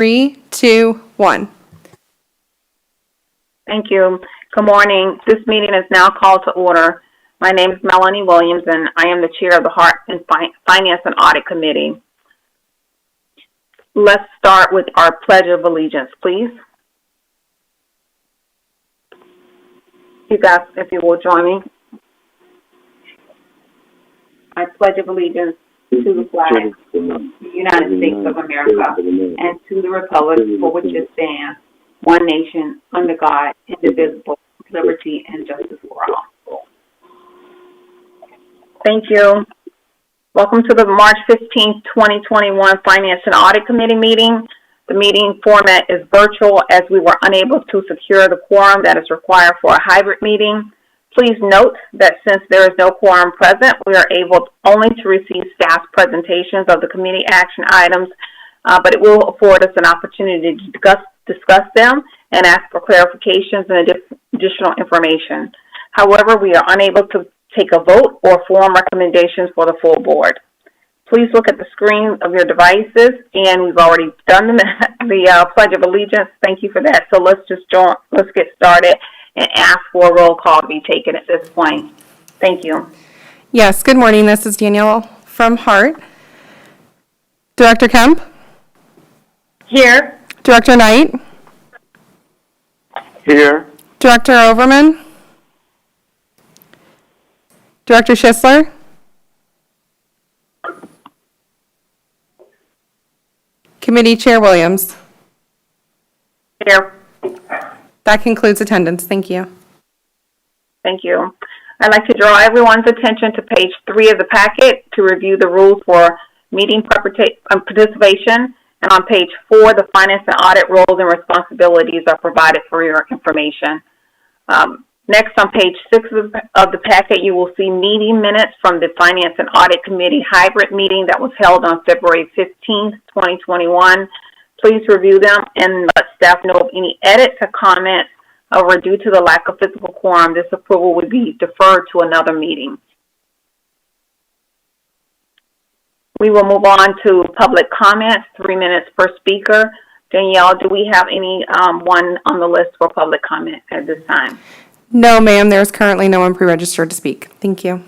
3, 2, 1. Thank you. Good morning. This meeting is now called to order. My name is Melanie Williams, and I am the chair of the HART and Finance and Audit Committee. Let's start with our Pledge of Allegiance, please. You guys, if you will join me. I pledge of allegiance to the flag of the United States of America and to the republic for which it stands, one nation, under God, indivisible, with liberty and justice for all. Thank you. Welcome to the March 15th, 2021 Finance and Audit Committee meeting. The meeting format is virtual as we were unable to secure the quorum that is required for a hybrid meeting. Please note that since there is no quorum present, we are able only to receive staff presentations of the committee action items, but it will afford us an opportunity to discuss them and ask for clarifications and additional information. However, we are unable to take a vote or form recommendations for the full board. Please look at the screen of your devices, and we've already done the Pledge of Allegiance. Thank you for that. So let's get started and ask for a roll call to be taken at this point. Thank you. Yes, good morning. This is Danielle from HART. Director Kemp? Here. Director Knight? Here. Director Overman? Director Schisler? Committee Chair Williams? Here. That concludes attendance. Thank you. Thank you. I'd like to draw everyone's attention to page 3 of the packet to review the rules for meeting participation. And on page 4, the Finance and Audit roles and responsibilities are provided for your information. Next, on page 6 of the packet, you will see meeting minutes from the Finance and Audit Committee hybrid meeting that was held on February 15th, 2021. Please review them and let staff know of any edits or comments, or due to the lack of physical quorum, this approval would be deferred to another meeting. We will move on to public comments, 3 minutes per speaker. Danielle, do we have one on the list for public comment at this time? No, ma'am. There's currently no one pre-registered to speak. Thank you.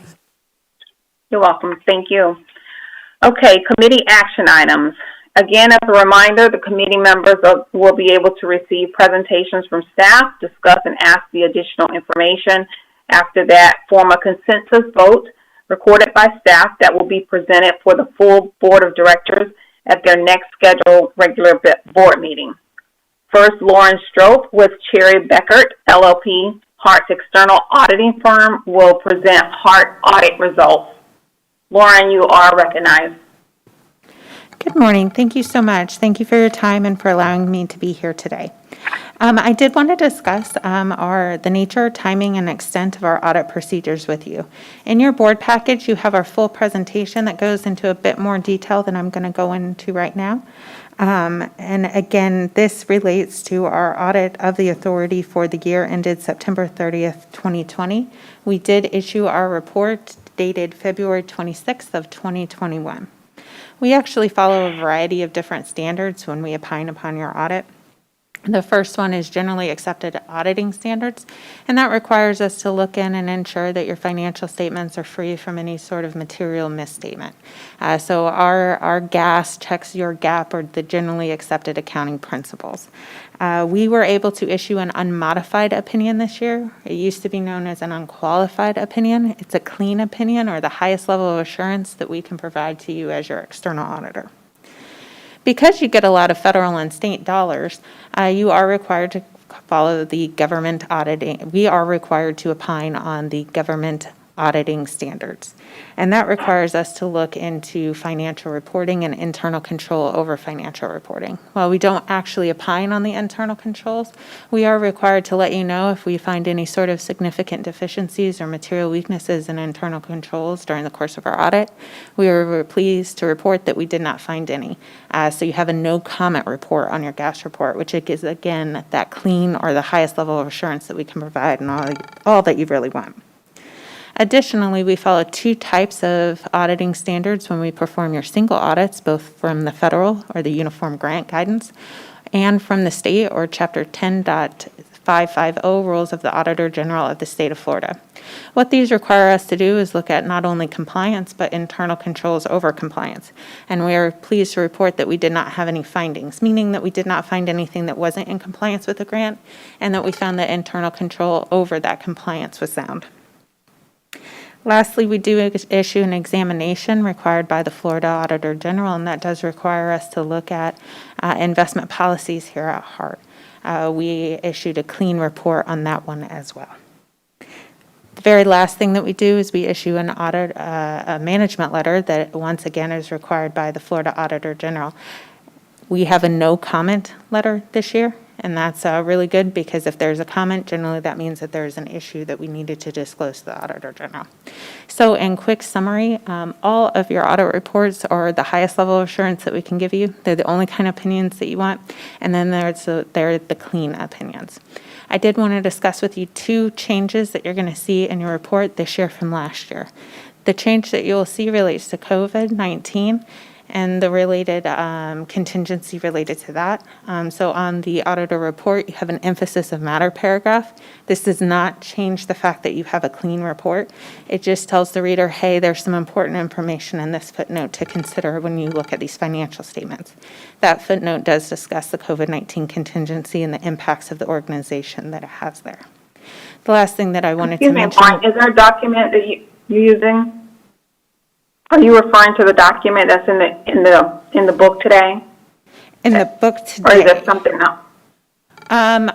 You're welcome. Thank you. Okay, committee action items. Again, as a reminder, the committee members will be able to receive presentations from staff, discuss and ask the additional information. After that, form a consensus vote recorded by staff that will be presented for the full board of directors at their next scheduled regular board meeting. First, Lauren Strope with Cherry Beckert, LLP, HART's external auditing firm, will present HART audit results. Lauren, you are recognized. Good morning. Thank you so much. Thank you for your time and for allowing me to be here today. I did want to discuss the nature, timing, and extent of our audit procedures with you. In your board package, you have our full presentation that goes into a bit more detail than I'm going to go into right now. And again, this relates to our audit of the authority for the year ended September 30th, 2020. We did issue our report dated February 26th of 2021. We actually follow a variety of different standards when we opine upon your audit. The first one is generally accepted auditing standards, and that requires us to look in and ensure that your financial statements are free from any sort of material misstatement. So our GAS checks your GAAP or the generally accepted accounting principles. We were able to issue an unmodified opinion this year. It used to be known as an unqualified opinion. It's a clean opinion or the highest level of assurance that we can provide to you as your external auditor. Because you get a lot of federal and state dollars, you are required to follow the government auditing. We are required to opine on the government auditing standards. And that requires us to look into financial reporting and internal control over financial reporting. While we don't actually opine on the internal controls, we are required to let you know if we find any sort of significant deficiencies or material weaknesses in internal controls during the course of our audit. We are pleased to report that we did not find any. So you have a no comment report on your GAS report, which is, again, that clean or the highest level of assurance that we can provide and all that you really want. Additionally, we follow two types of auditing standards when we perform your single audits, both from the federal or the Uniform Grant Guidance and from the state or Chapter 10.550 Rules of the Auditor General of the State of Florida. What these require us to do is look at not only compliance, but internal controls over compliance. And we are pleased to report that we did not have any findings, meaning that we did not find anything that wasn't in compliance with the grant, and that we found that internal control over that compliance was sound. Lastly, we do issue an examination required by the Florida Auditor General, and that does require us to look at investment policies here at HART. We issued a clean report on that one as well. The very last thing that we do is we issue an audit, a management letter that once again is required by the Florida Auditor General. We have a no comment letter this year, and that's really good because if there's a comment, generally that means that there's an issue that we needed to disclose to the Auditor General. So in quick summary, all of your audit reports are the highest level of assurance that we can give you. They're the only kind of opinions that you want, and then they're the clean opinions. I did want to discuss with you two changes that you're going to see in your report this year from last year. The change that you'll see relates to COVID-19 and the related contingency related to that. So on the auditor report, you have an emphasis of matter paragraph. This does not change the fact that you have a clean report. It just tells the reader, hey, there's some important information in this footnote to consider when you look at these financial statements. That footnote does discuss the COVID-19 contingency and the impacts of the organization that it has there. The last thing that I wanted to mention. Excuse me, is there a document that you're using? Are you referring to the document that's in the book today? In the book today. Or is that something else?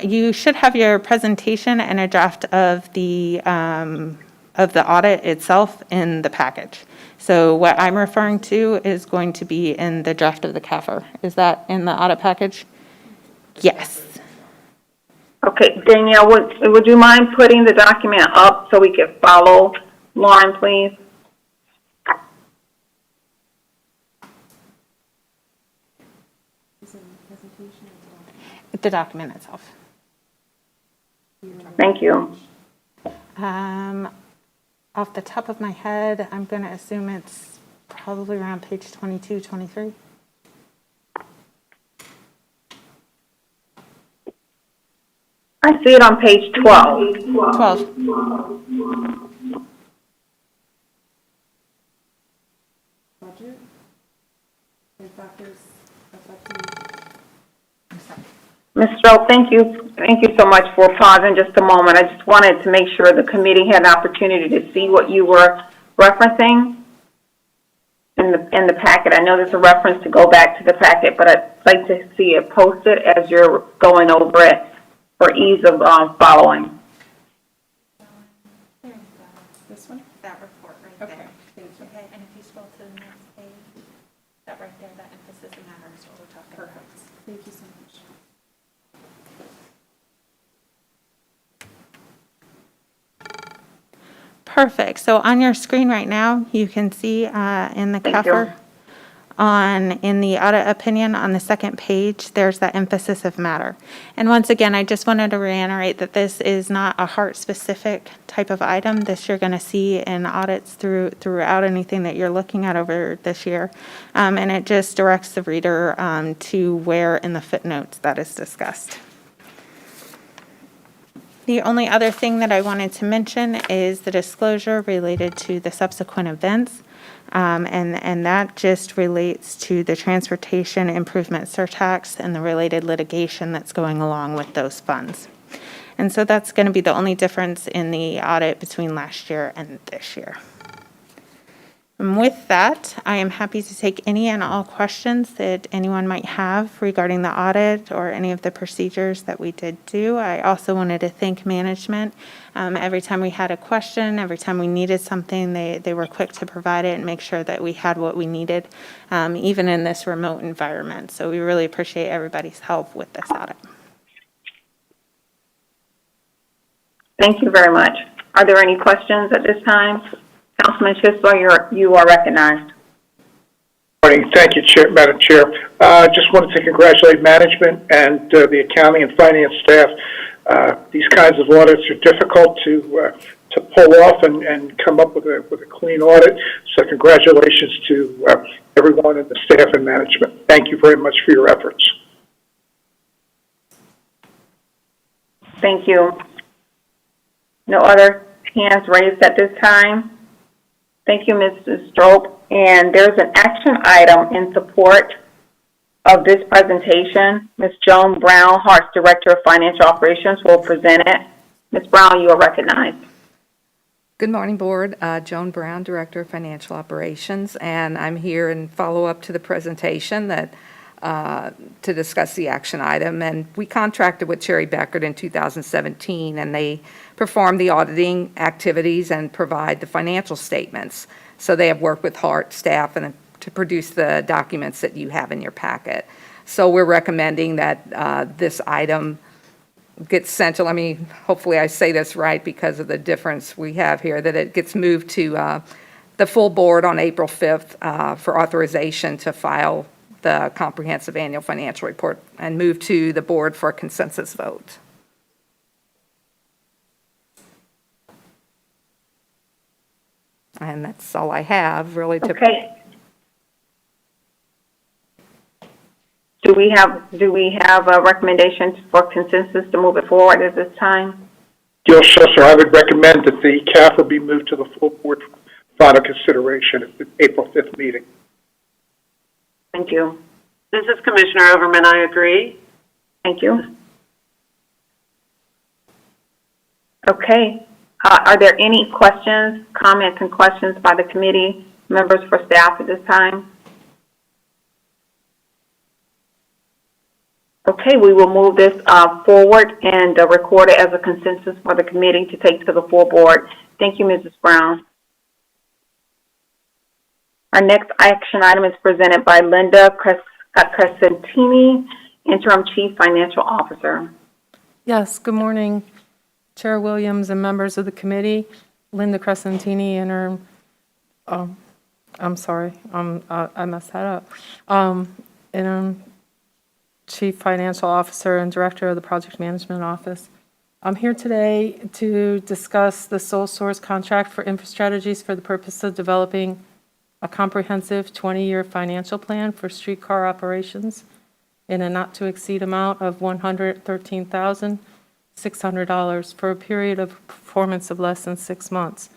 You should have your presentation and a draft of the audit itself in the package. So what I'm referring to is going to be in the draft of the CAFR. Is that in the audit package? Yes. Okay, Danielle, would you mind putting the document up so we can follow Lauren, please? The document itself. Thank you. Off the top of my head, I'm going to assume it's probably around page 22, 23. I see it on page 12. 12. Budget? And factors affecting. Ms. Stroh, thank you so much for pausing just a moment. I just wanted to make sure the committee had an opportunity to see what you were referencing in the packet. I know there's a reference to go back to the packet, but I'd like to see it posted as you're going over it for ease of following. This one? That report right Okay, there. thank you. Okay, and if you scroll to the next page, that right there, that emphasis in matter is what we're talking about. Perfect. Thank you so much. Perfect. So on your screen right now, you can see in the Thank you. CAFR, in the audit opinion on the second page, there's that emphasis of matter. And once again, I just wanted to reiterate that this is not a HART-specific type of item. This you're going to see in audits throughout anything that you're looking at over this year. And it just directs the reader to where in the footnotes that is discussed. The only other thing that I wanted to mention is the disclosure related to the subsequent events. And that just relates to the transportation improvement surtax and the related litigation that's going along with those funds. And so that's going to be the only difference in the audit between last year and this year. And with that, I am happy to take any and all questions that anyone might have regarding the audit or any of the procedures that we did do. I also wanted to thank management. Every time we had a question, every time we needed something, they were quick to provide it and make sure that we had what we needed, even in this remote environment. So we really appreciate everybody's help with this audit. Thank you very much. Are there any questions at this time? Councilman Chisler, you are recognized. Morning. Thank you, Madam Chair. Just wanted to congratulate management and the accounting and finance staff. These kinds of audits are difficult to pull off and come up with a clean audit. So congratulations to everyone in the staff and management. Thank you very much for your efforts. Thank you. No other hands raised at this time. Thank you, Mrs. Strope. And there's an action item in support of this presentation. Ms. Joan Brown, HART's Director of Financial Operations, will present it. Ms. Brown, you are recognized. Good morning, Board. Joan Brown, Director of Financial Operations, and I'm here in follow-up to the presentation that to discuss the action item. And we contracted with Cherry Beckert in 2017, and they perform the auditing activities and provide the financial statements. So they have worked with HART staff and to produce the documents that you have in your packet. So we're recommending that this item gets sent to, hopefully I say this right because of the difference we have here, that it gets moved to the full board on April 5th for authorization to file the comprehensive annual financial report and move to the board for a consensus vote. And that's all I have really to. Okay. Do we have a recommendation for consensus to move it forward at this time? Yes, sir. I would recommend that the CAFR be moved to the full board for final consideration at the April 5th meeting. Thank you. This is Commissioner Overman. I agree. Thank you. Okay. Are there any questions, comments, and questions by the committee members for staff at this time? Okay, we will move this forward and record it as a consensus for the committee to take to the full board. Thank you, Mrs. Brown. Our next action item is presented by Linda Crescentini, Interim Chief Financial Officer. Yes, good morning, Chair Williams and members of the committee. Linda Crescentini, interim, I'm sorry, I messed that up. Interim Chief Financial Officer and Director of the Project Management Office. I'm here today to discuss the sole source contract for InfraStrategies for the purpose of developing a comprehensive 20-year financial plan for streetcar operations in a not-to-exceed amount of $113,600 for a period of performance of less than 6 months.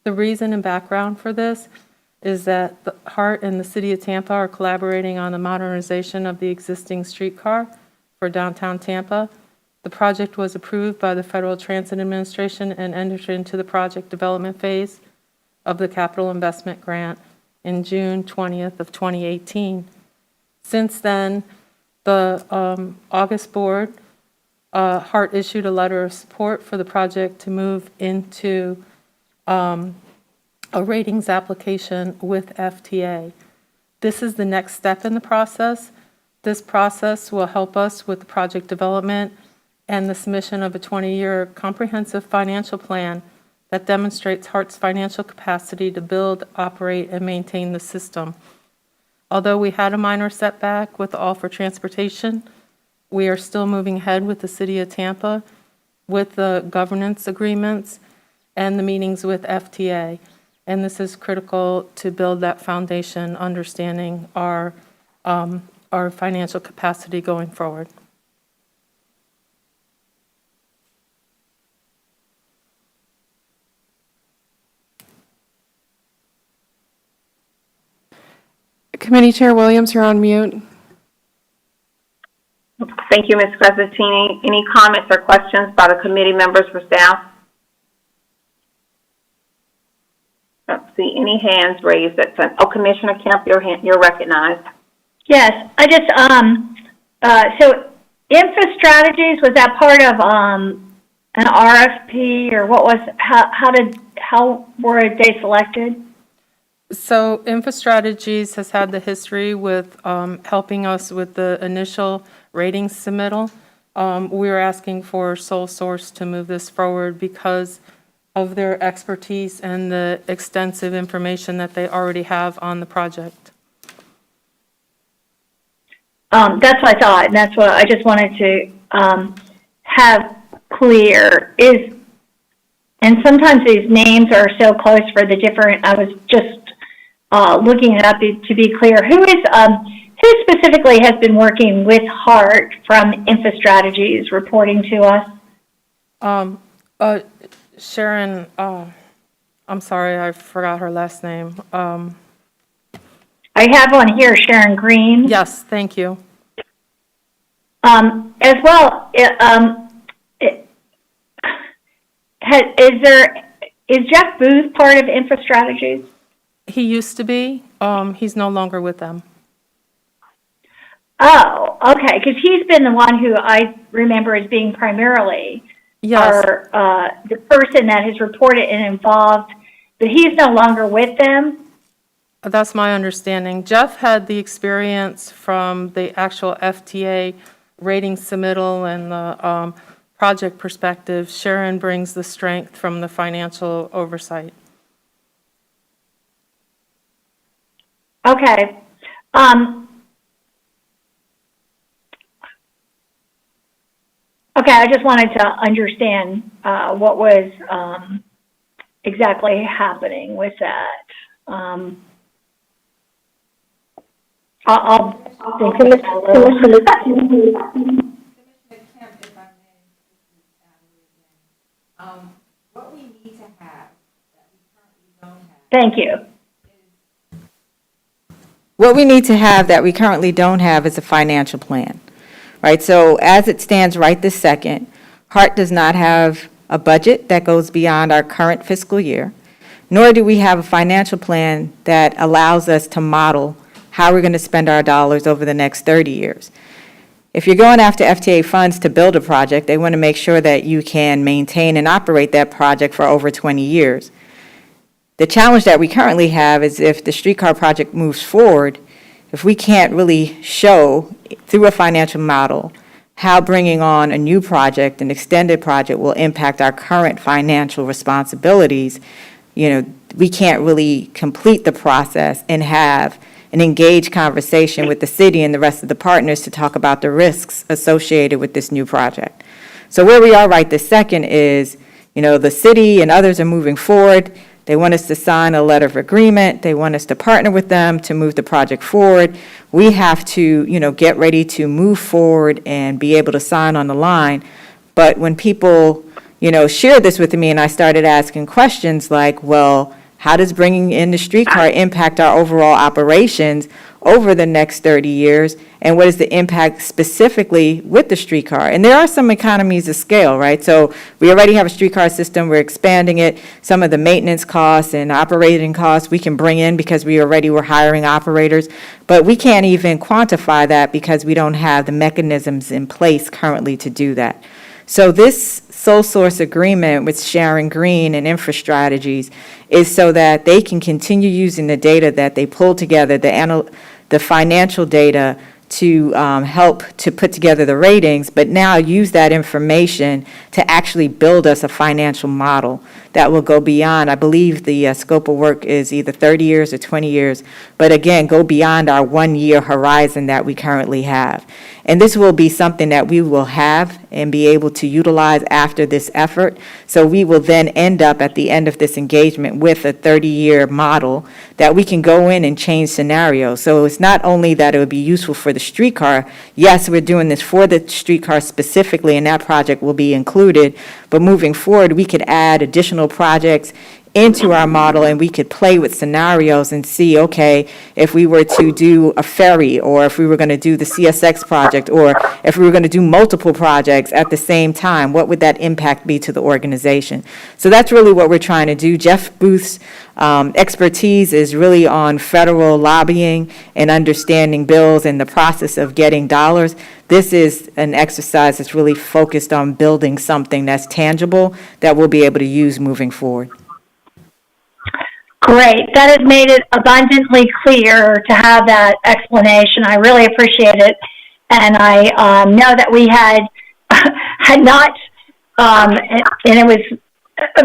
The reason and background for this is that the HART and the City of Tampa are collaborating on the modernization of the existing streetcar for downtown Tampa. The project was approved by the Federal Transit Administration and entered into the project development phase of the Capital Investment Grant in June 20th of 2018. Since then, the August board, HART issued a letter of support for the project to move into a ratings application with FTA. This is the next step in the process. This process will help us with the project development and the submission of a 20-year comprehensive financial plan that demonstrates HART's financial capacity to build, operate, and maintain the system. Although we had a minor setback with All for Transportation, we are still moving ahead with the City of Tampa with the governance agreements and the meetings with FTA. And this is critical to build that foundation, understanding our financial capacity going forward. Committee Chair Williams, you're on mute. Thank you, Ms. Crescentini. Any comments or questions by the committee members for staff? I don't see any hands raised. Commissioner Kemp, you're recognized. Yes, I just, so InfraStrategies, was that part of an RFP or what was, how were they selected? So InfraStrategies has had the history with helping us with the initial ratings submittal. We are asking for sole source to move this forward because of their expertise and the extensive information that they already have on the project. That's what I thought, and that's what I just wanted to have clear. Is and sometimes these names are so close for the different, I was just looking it up to be clear. Who specifically has been working with HART from InfoStrategies reporting to us? Sharon, I'm sorry, I forgot her last name. I have one here, Sharon Green. Yes, thank you. As well, is Jeff Booth part of InfoStrategies? He used to be. He's no longer with them. Oh, okay, because he's been the one who I remember as being primarily Yes. the person that has reported and involved, but he's no longer with them. That's my understanding. Jeff had the experience from the actual FTA rating submittal and the project perspective. Sharon brings the strength from the financial oversight. Okay. Okay, I just wanted to understand what was exactly happening with that. I'll think of it a little. What we need to have that we currently don't have. Thank you. What we need to have that we currently don't have is a financial plan, right? So as it stands right this second, HART does not have a budget that goes beyond our current fiscal year, nor do we have a financial plan that allows us to model how we're going to spend our dollars over the next 30 years. If you're going after FTA funds to build a project, they want to make sure that you can maintain and operate that project for over 20 years. The challenge that we currently have is if the streetcar project moves forward, if we can't really show through a financial model how bringing on a new project, an extended project, will impact our current financial responsibilities, we can't really complete the process and have an engaged conversation with the city and the rest of the partners to talk about the risks associated with this new project. So where we are right this second is, the city and others are moving forward. They want us to sign a letter of agreement. They want us to partner with them to move the project forward. We have to, get ready to move forward and be able to sign on the line. But when people, shared this with me and I started asking questions like, well, how does bringing in the streetcar impact our overall operations over the next 30 years? And what is the impact specifically with the streetcar? And there are some economies of scale, right? So we already have a streetcar system. We're expanding it. Some of the maintenance costs and operating costs we can bring in because we already were hiring operators. But we can't even quantify that because we don't have the mechanisms in place currently to do that. So this sole source agreement with Sharon Green and InfoStrategies is so that they can continue using the data that they pull together, the financial data, to help to put together the ratings, but now use that information to actually build us a financial model that will go beyond, I believe the scope of work is either 30 years or 20 years, but again, go beyond our 1 year horizon that we currently have. And this will be something that we will have and be able to utilize after this effort. So we will then end up at the end of this engagement with a 30-year model that we can go in and change scenarios. So it's not only that it would be useful for the streetcar. Yes, we're doing this for the streetcar specifically, and that project will be included. But moving forward, we could add additional projects into our model, and we could play with scenarios and see, okay, if we were to do a ferry, or if we were going to do the CSX project, or if we were going to do multiple projects at the same time, what would that impact be to the organization? So that's really what we're trying to do. Jeff Booth's expertise is really on federal lobbying and understanding bills and the process of getting dollars. This is an exercise that's really focused on building something that's tangible that we'll be able to use moving forward. Great. That has made it abundantly clear to have that explanation. I really appreciate it. And I know that we had not, and it was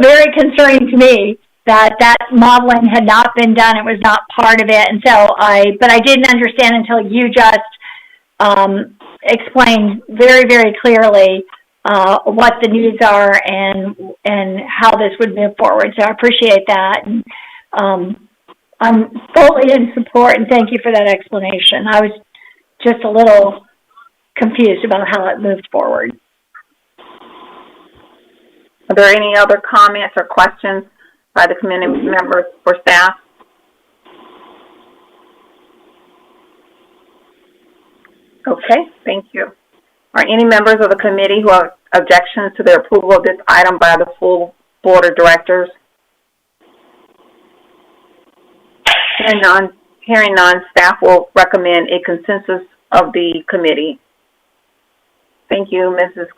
very concerning to me that modeling had not been done. It was not part of it. And so but I didn't understand until you just explained very, very clearly what the needs are and how this would move forward. So I appreciate that. And, I'm fully in support, and thank you for that explanation. I was just a little confused about how it moved forward. Are there any other comments or questions by the committee members for staff? Okay, thank you. Are any members of the committee who have objections to the approval of this item by the full board of directors? Hearing none, staff will recommend a consensus of the committee. Thank you, Mrs.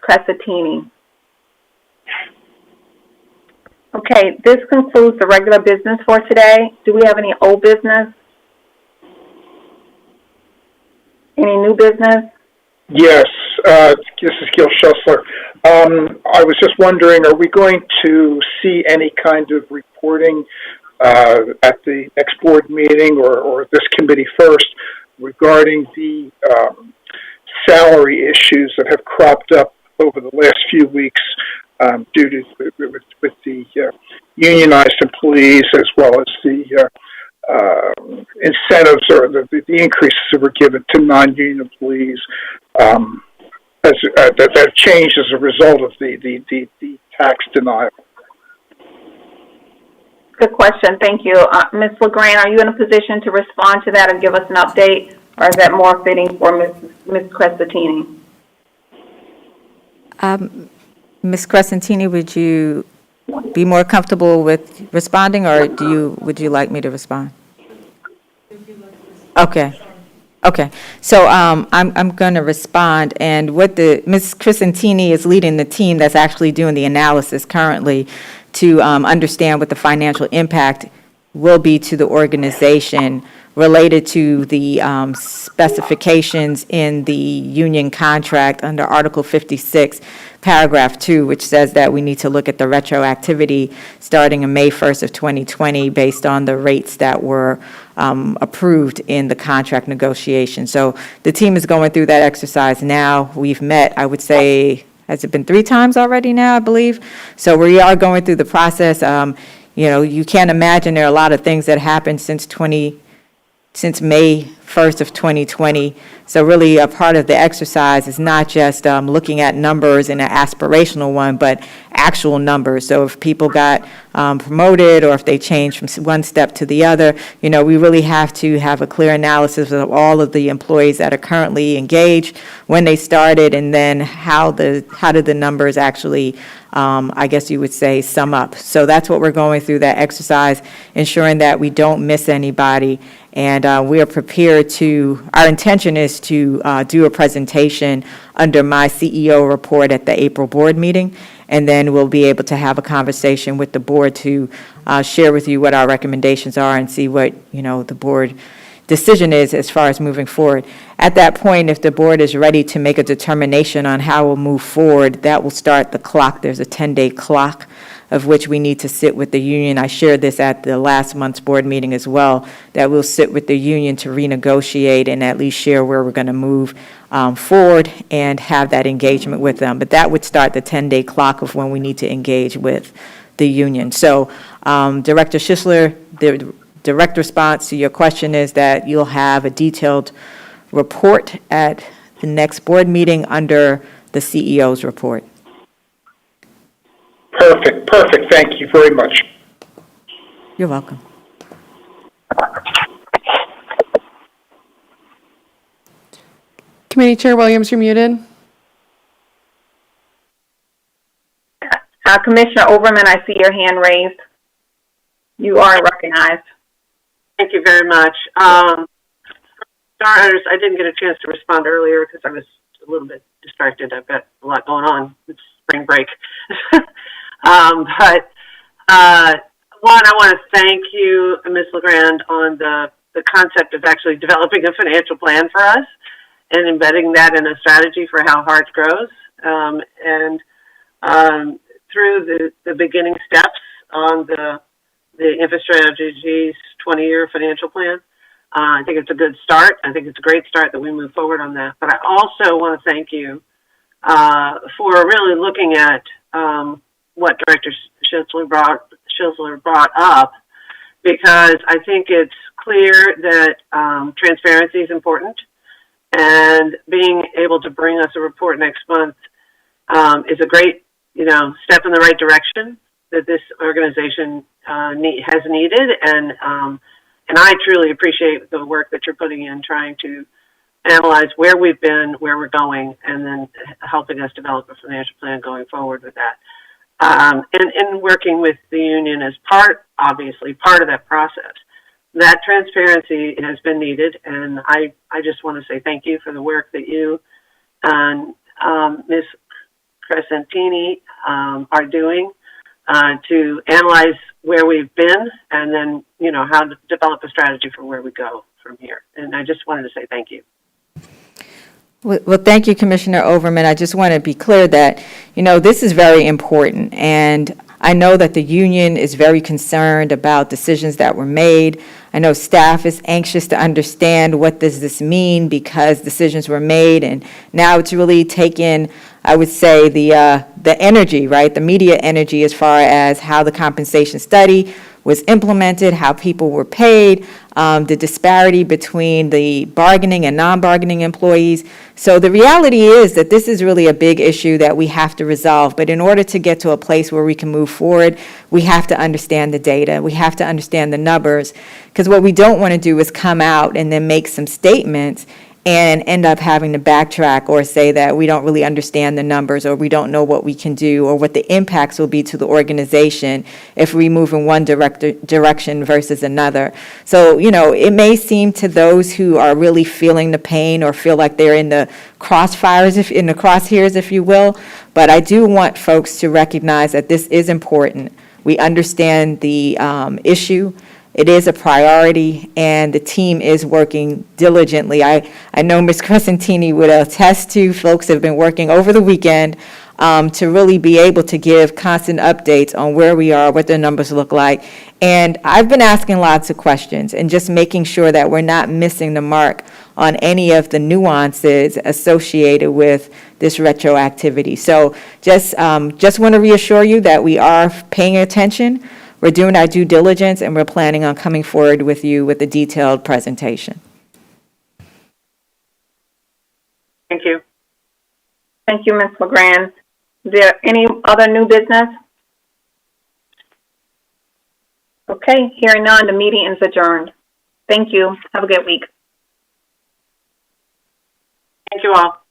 Crescentini. Okay, this concludes the regular business for today. Do we have any old business? Any new business? Yes, this is Gil Schussler. I was just wondering, are we going to see any kind of reporting at the next board meeting or this committee first regarding the salary issues that have cropped up over the last few weeks due to with the unionized employees, as well as the incentives or the increases that were given to non-union employees that have changed as a result of the tax denial. Good question. Thank you. Ms. LeGrand, are you in a position to respond to that and give us an update, or is that more fitting for Ms. Crescentini? Ms. Crescentini, would you be more comfortable with responding, or would you like me to respond? Okay. Okay. So I'm going to respond, and Ms. Crescentini is leading the team that's actually doing the analysis currently to understand what the financial impact will be to the organization related to the specifications in the union contract under Article 56, Paragraph 2, which says that we need to look at the retroactivity starting in May 1st of 2020 based on the rates that were approved in the contract negotiation. So the team is going through that exercise now. We've met, I would say, has it been 3 times already now, I believe? So we are going through the process. You can't imagine there are a lot of things that happened since May 1st of 2020. So really a part of the exercise is not just looking at numbers in an aspirational one, but actual numbers. So if people got promoted or if they changed from one step to the other, we really have to have a clear analysis of all of the employees that are currently engaged, when they started, and then how did the numbers actually, I guess you would say, sum up. So that's what we're going through, that exercise, ensuring that we don't miss anybody. And we are prepared our intention is to do a presentation under my CEO report at the April board meeting, and then we'll be able to have a conversation with the board to share with you what our recommendations are and see what, the board decision is as far as moving forward. At that point, if the board is ready to make a determination on how we'll move forward, that will start the clock. There's a 10-day clock of which we need to sit with the union. I shared this at the last month's board meeting as well, that we'll sit with the union to renegotiate and at least share where we're going to move forward and have that engagement with them. But that would start the 10-day clock of when we need to engage with the union. So Director Schussler, the direct response to your question is that you'll have a detailed report at the next board meeting under the CEO's report. Perfect. Thank you very much. You're welcome. Committee Chair Williams, you're muted. Commissioner Overman, I see your hand raised. You are recognized. Thank you very much. Starters, I didn't get a chance to respond earlier because I was a little bit distracted. I've got a lot going on. It's spring break. But one, I want to thank you, Ms. LeGrand, on the concept of actually developing a financial plan for us and embedding that in a strategy for how HART grows. Through the beginning steps on the InfraStrategy's 20-year financial plan, I think it's a good start. I think it's a great start that we move forward on that. But I also want to thank you for really looking at what Director Schilzler brought up, because I think it's clear that transparency is important, and being able to bring us a report next month is a great, step in the right direction that this organization has needed, and I truly appreciate the work that you're putting in, trying to analyze where we've been, where we're going, and then helping us develop a financial plan going forward with that. And working with the union as obviously part of that process. That transparency has been needed, and I just want to say thank you for the work that you and Ms. Crescentini are doing to analyze where we've been, and then, how to develop a strategy for where we go from here. And I just wanted to say thank you. Well, thank you, Commissioner Overman. I just want to be clear that, this is very important, and I know that the union is very concerned about decisions that were made. I know staff is anxious to understand what does this mean, because decisions were made, and now it's really taken, I would say, the energy, right, the media energy as far as how the compensation study was implemented, how people were paid, the disparity between the bargaining and non-bargaining employees. So the reality is that this is really a big issue that we have to resolve. But in order to get to a place where we can move forward, we have to understand the data. We have to understand the numbers. Because what we don't want to do is come out and then make some statements and end up having to backtrack or say that we don't really understand the numbers, or we don't know what we can do, or what the impacts will be to the organization if we move in one direction versus another. So, it may seem to those who are really feeling the pain or feel like they're in the crosshairs, if you will, but I do want folks to recognize that this is important. We understand the issue. It is a priority, and the team is working diligently. I know Ms. Crescentini would attest to, folks have been working over the weekend to really be able to give constant updates on where we are, what the numbers look like. And I've been asking lots of questions and just making sure that we're not missing the mark on any of the nuances associated with this retroactivity. So just want to reassure you that we are paying attention. We're doing our due diligence, and we're planning on coming forward with you with a detailed presentation. Thank you. Thank you, Ms. LeGrand. Is there any other new business? Okay, hearing none, the meeting is adjourned. Thank you. Have a good week. Thank you all.